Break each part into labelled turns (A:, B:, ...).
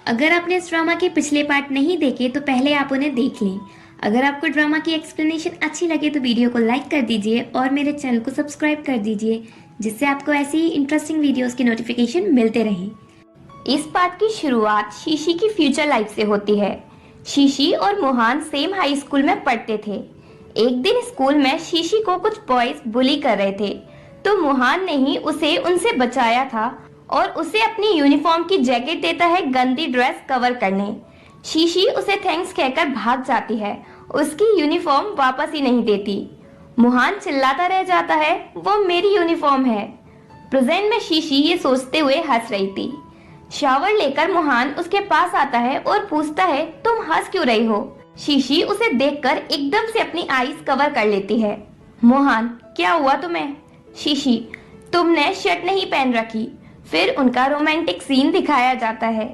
A: अगर आपने इस ड्रामा के पिछले पार्ट नहीं देखे तो पहले आप उन्हें देख लें। अगर आपको ड्रामा की एक्सप्लेनेशन अच्छी लगे तो वीडियो को लाइक कर दीजिए और मेरे चैनल को सब्सक्राइब कर दीजिए, जिससे आपको ऐसी ही इंटरेस्टिंग वीडियोस की नोटिफिकेशन मिलते रहें। इस पार्ट की शुरुआत शीशी की फ्यूचर लाइफ से होती है। शीशी और मोहन सेम हाई स्कूल में पढ़ते थे। एक दिन स्कूल में शीशी को कुछ बॉयज बुली कर रहे थे, तो मोहन ने ही उसे उनसे बचाया था और उसे अपनी यूनिफॉर्म की जैकेट देता है गंदी ड्रेस कवर करने। शीशी उसे थैंक्स कहकर भाग जाती है, उसकी यूनिफॉर्म वापस ही नहीं देती। मोहन चिल्लाता रह जाता है, वो मेरी यूनिफॉर्म है। प्रेजेंट में शीशी ये सोचते हुए हंस रही थी। शावर लेकर मोहन उसके पास आता है और पूछता है, तुम हंस क्यों रही हो? शीशी उसे देखकर एकदम से अपनी आईज कवर कर लेती है। मोहन, क्या हुआ तुम्हें? शीशी, तुमने शर्ट नहीं पहन रखी। फिर उनका रोमांटिक सीन दिखाया जाता है।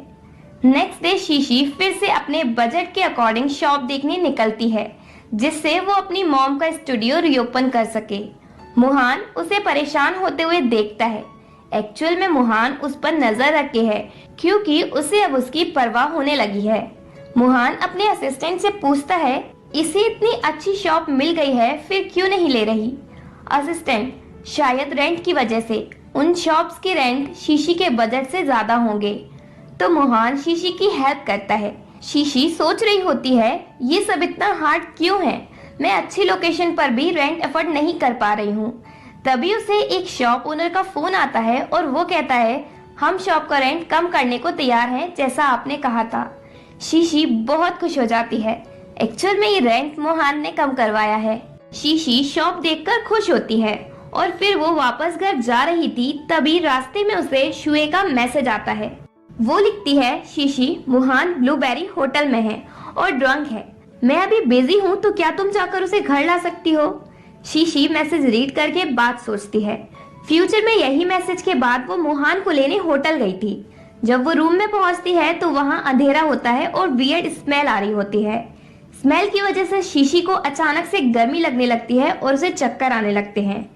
A: नेक्स्ट डे शीशी फिर से अपने बजट के अकॉर्डिंग शॉप देखने निकलती है, जिससे वो अपनी मॉम का स्टूडियो रीओपन कर सके। मोहन उसे परेशान होते हुए देखता है। एक्चुअल में मोहन उस पर नजर रखे है, क्योंकि उसे अब उसकी परवाह होने लगी है। मोहन अपने असिस्टेंट से पूछता है, इसे इतनी अच्छी शॉप मिल गई है, फिर क्यों नहीं ले रही? असिस्टेंट, शायद रेंट की वजह से। उन शॉप्स के रेंट शीशी के बजट से ज्यादा होंगे। तो मोहन शीशी की हेल्प करता है। शीशी सोच रही होती है, ये सब इतना हार्ड क्यों है? मैं अच्छी लोकेशन पर भी रेंट अफोर्ड नहीं कर पा रही हूँ। तभी उसे एक शॉप ओनर का फोन आता है और वो कहता है, हम शॉप का रेंट कम करने को तैयार हैं, जैसा आपने कहा था। शीशी बहुत खुश हो जाती है। एक्चुअल में ये रेंट मोहन ने कम करवाया है। शीशी शॉप देखकर खुश होती है और फिर वो वापस घर जा रही थी, तभी रास्ते में उसे शुए का मैसेज आता है। वो लिखती है, शीशी, मोहन ब्लूबेरी होटल में है और ड्रंक है। मैं अभी बिजी हूँ, तो क्या तुम जाकर उसे घर ला सकती हो? शीशी मैसेज रीड करके बात सोचती है। फ्यूचर में यही मैसेज के बाद वो मोहन को लेने होटल गई थी। जब वो रूम में पहुंचती है तो वहाँ अंधेरा होता है और वियर्ड स्मेल आ रही होती है। स्मेल की वजह से शीशी को अचानक से गर्मी लगने लगती है और उसे चक्कर आने लगते हैं।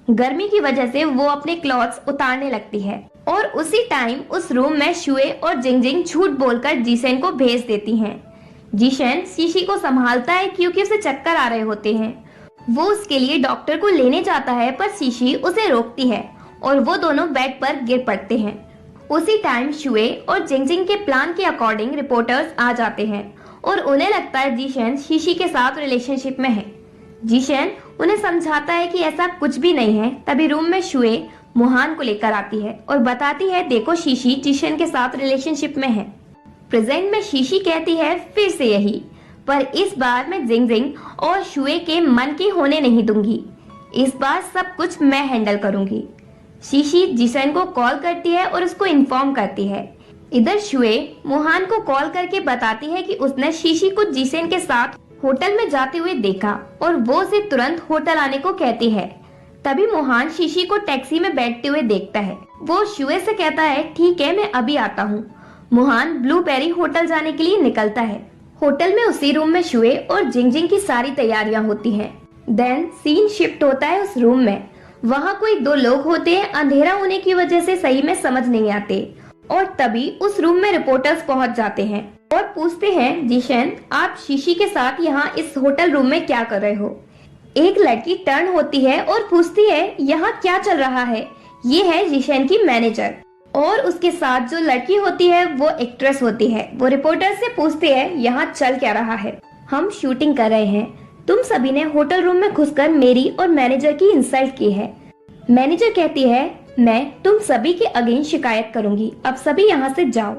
A: गर्मी की वजह से वो अपने क्लॉथ्स उतारने लगती है और उसी टाइम उस रूम में शुए और जिंगजिंग झूठ बोलकर जीशन को भेज देती हैं। जीशन शीशी को संभालता है क्योंकि उसे चक्कर आ रहे होते हैं। वो उसके लिए डॉक्टर को लेने जाता है, पर शीशी उसे रोकती है और वो दोनों बेड पर गिर पड़ते हैं। उसी टाइम शुए और जिंगजिंग के प्लान के अकॉर्डिंग रिपोर्टर्स आ जाते हैं और उन्हें लगता है जीशन शीशी के साथ रिलेशनशिप में है। जीशन उन्हें समझाता है कि ऐसा कुछ भी नहीं है। तभी रूम में शुए मोहन को लेकर आती है और बताती है, देखो शीशी जीशन के साथ रिलेशनशिप में है। प्रेजेंट में शीशी कहती है, फिर से यही, पर इस बार मैं जिंगजिंग और शुए के मन की होने नहीं दूंगी। इस बार सब कुछ मैं हैंडल करूंगी। शीशी जीशन को कॉल करती है और उसको इन्फॉर्म करती है। इधर शुए मोहन को कॉल करके बताती है कि उसने शीशी को जीशन के साथ होटल में जाते हुए देखा और वो उसे तुरंत होटल आने को कहती है। तभी मोहन शीशी को टैक्सी में बैठते हुए देखता है। वो शुए से कहता है, ठीक है, मैं अभी आता हूँ। मोहन ब्लूबेरी होटल जाने के लिए निकलता है। होटल में उसी रूम में शुए और जिंगजिंग की सारी तैयारियां होती हैं। देन सीन शिफ्ट होता है उस रूम में। वहाँ कोई दो लोग होते हैं, अंधेरा होने की वजह से सही में समझ नहीं आते। और तभी उस रूम में रिपोर्टर्स पहुंच जाते हैं और पूछते हैं, जीशन, आप शीशी के साथ यहाँ इस होटल रूम में क्या कर रहे हो? एक लड़की टर्न होती है और पूछती है, यहाँ क्या चल रहा है? ये है जीशन की मैनेजर। और उसके साथ जो लड़की होती है वो एक्ट्रेस होती है। वो रिपोर्टर से पूछते हैं, यहाँ चल क्या रहा है? हम शूटिंग कर रहे हैं। तुम सभी ने होटल रूम में घुसकर मेरी और मैनेजर की इंसल्ट की है। मैनेजर कहती है, मैं तुम सभी के अगेंस्ट शिकायत करूंगी, अब सभी यहाँ से जाओ।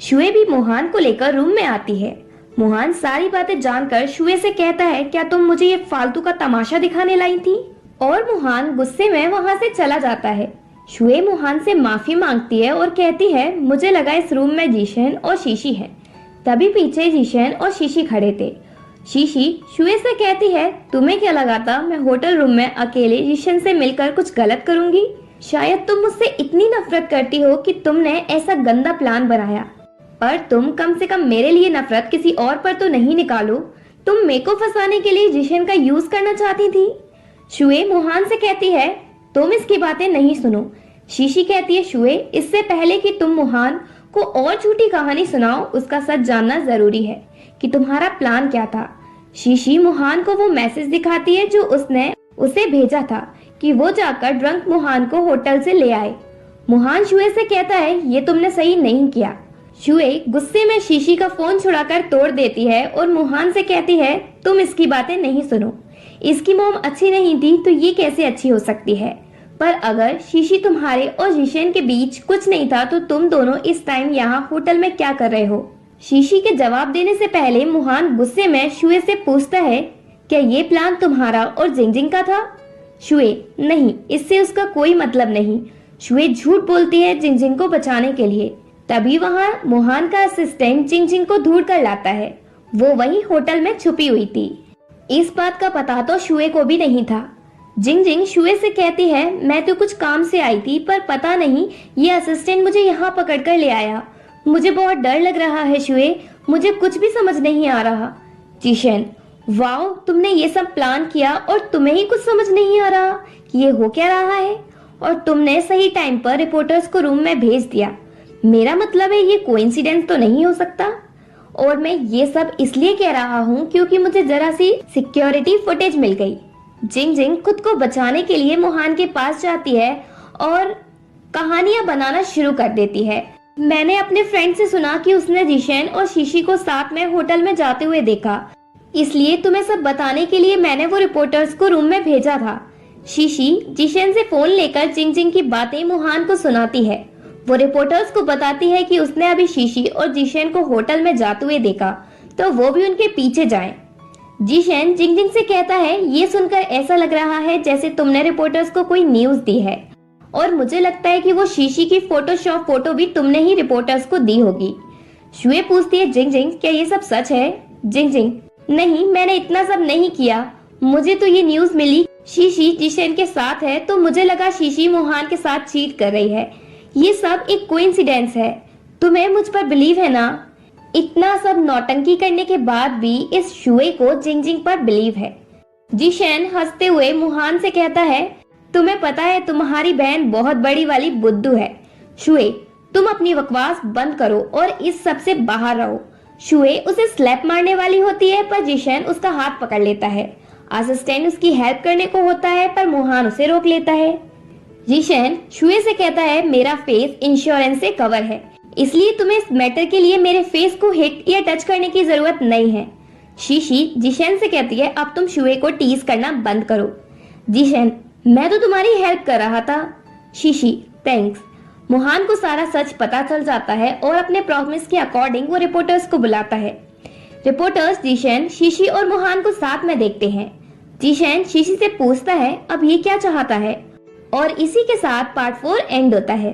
A: शुए भी मोहन को लेकर रूम में आती है। मोहन सारी बातें जानकर शुए से कहता है, क्या तुम मुझे ये फालतू का तमाशा दिखाने लाई थी? और मोहन गुस्से में वहाँ से चला जाता है। शुए मोहन से माफी मांगती है और कहती है, मुझे लगा इस रूम में जीशन और शीशी है। तभी पीछे जीशन और शीशी खड़े थे। शीशी शुए से कहती है, तुम्हें क्या लगा था मैं होटल रूम में अकेले जीशन से मिलकर कुछ गलत करूंगी? शायद तुम मुझसे इतनी नफरत करती हो कि तुमने ऐसा गंदा प्लान बनाया, पर तुम कम से कम मेरे लिए नफरत किसी और पर तो नहीं निकालो। तुम मेरे को फंसाने के लिए जीशन का यूज करना चाहती थी। शुए मोहन से कहती है, तुम इसकी बातें नहीं सुनो। शीशी कहती है, शुए, इससे पहले कि तुम मोहन को और झूठी कहानी सुनाओ, उसका सच जानना जरूरी है कि तुम्हारा प्लान क्या था। शीशी मुहान को वो मैसेज दिखाती है जो उसने उसे भेजा था कि वो जाकर ड्रंक मुहान को होटल से ले आए। मुहान शुए से कहता है ये तुमने सही नहीं किया। शुए गुस्से में शीशी का फोन छुड़ाकर तोड़ देती है और मुहान से कहती है तुम इसकी बातें नहीं सुनो, इसकी मॉम अच्छी नहीं थी तो ये कैसे अच्छी हो सकती है। पर अगर शीशी तुम्हारे और जिशेन के बीच कुछ नहीं था तो तुम दोनों इस टाइम यहाँ होटल में क्या कर रहे हो। शीशी के जवाब देने से पहले मुहान गुस्से में शुए से पूछता है क्या ये प्लान तुम्हारा और जिंगजिंग का था। शुए नहीं, इससे उसका कोई मतलब नहीं। शुए झूठ बोलती है जिंगजिंग को बचाने के लिए। तभी वहाँ मुहान का असिस्टेंट जिंगजिंग को ढूंढ कर लाता है। वो वही होटल में छुपी हुई थी। इस बात का पता तो शुए को भी नहीं था। जिंगजिंग शुए से कहती है मैं तो कुछ काम से आई थी पर पता नहीं ये असिस्टेंट मुझे यहाँ पकड़ कर ले आया। मुझे बहुत डर लग रहा है शुए, मुझे कुछ भी समझ नहीं आ रहा। जिशेन वाओ, तुमने ये सब प्लान किया और तुम्हें ही कुछ समझ नहीं आ रहा कि ये हो क्या रहा है, और तुमने सही टाइम पर रिपोर्टर्स को रूम में भेज दिया। मेरा मतलब है ये कोइंसिडेंस तो नहीं हो सकता। और मैं ये सब इसलिए कह रहा हूँ क्योंकि मुझे जरा सी सिक्योरिटी फुटेज मिल गई। जिंगजिंग खुद को बचाने के लिए मुहान के पास जाती है और कहानियां बनाना शुरू कर देती है। मैंने अपने फ्रेंड से सुना कि उसने जिशेन और शीशी को साथ में होटल में जाते हुए देखा, इसलिए तुम्हें सब बताने के लिए मैंने वो रिपोर्टर्स को रूम में भेजा था। शीशी जिशेन से फोन लेकर जिंगजिंग की बातें मुहान को सुनाती है। वो रिपोर्टर्स को बताती है कि उसने अभी शीशी और जिशेन को होटल में जाते हुए देखा तो वो भी उनके पीछे जाएं। जिशेन जिंगजिंग से कहता है ये सुनकर ऐसा लग रहा है जैसे तुमने रिपोर्टर्स को कोई न्यूज दी है, और मुझे लगता है कि वो शीशी की फोटोशॉप फोटो भी तुमने ही रिपोर्टर्स को दी होगी। शुए पूछती है जिंगजिंग क्या ये सब सच है। जिंगजिंग नहीं, मैंने इतना सब नहीं किया, मुझे तो ये न्यूज मिली शीशी जिशेन के साथ है तो मुझे लगा शीशी मुहान के साथ चीट कर रही है। ये सब एक कोइंसिडेंस है। तुम्हें मुझ पर बिलीव है ना। इतना सब नौटंकी करने के बाद भी इस शुए को जिंगजिंग पर बिलीव है। जिशेन हंसते हुए मुहान से कहता है तुम्हें पता है तुम्हारी बहन बहुत बड़ी वाली बुद्धू है। शुए तुम अपनी बकवास बंद करो और इस सब से बाहर रहो। शुए उसे स्लैप मारने वाली होती है पर जिशेन उसका हाथ पकड़ लेता है। असिस्टेंट उसकी हेल्प करने को होता है पर मुहान उसे रोक लेता है। जिशेन शुए से कहता है मेरा फेस इंश्योरेंस से कवर है, इसलिए तुम्हें इस मैटर के लिए मेरे फेस को हिट या टच करने की जरूरत नहीं है। शीशी जिशेन से कहती है अब तुम शुए को टीज करना बंद करो। जिशेन मैं तो तुम्हारी हेल्प कर रहा था। शीशी थैंक्स। मुहान को सारा सच पता चल जाता है और अपने प्रॉमिस के अकॉर्डिंग वो रिपोर्टर्स को बुलाता है। रिपोर्टर्स जिशेन, शीशी और मुहान को साथ में देखते हैं। जिशेन शीशी से पूछता है अब ये क्या चाहता है, और इसी के साथ पार्ट 4 एंड होता है।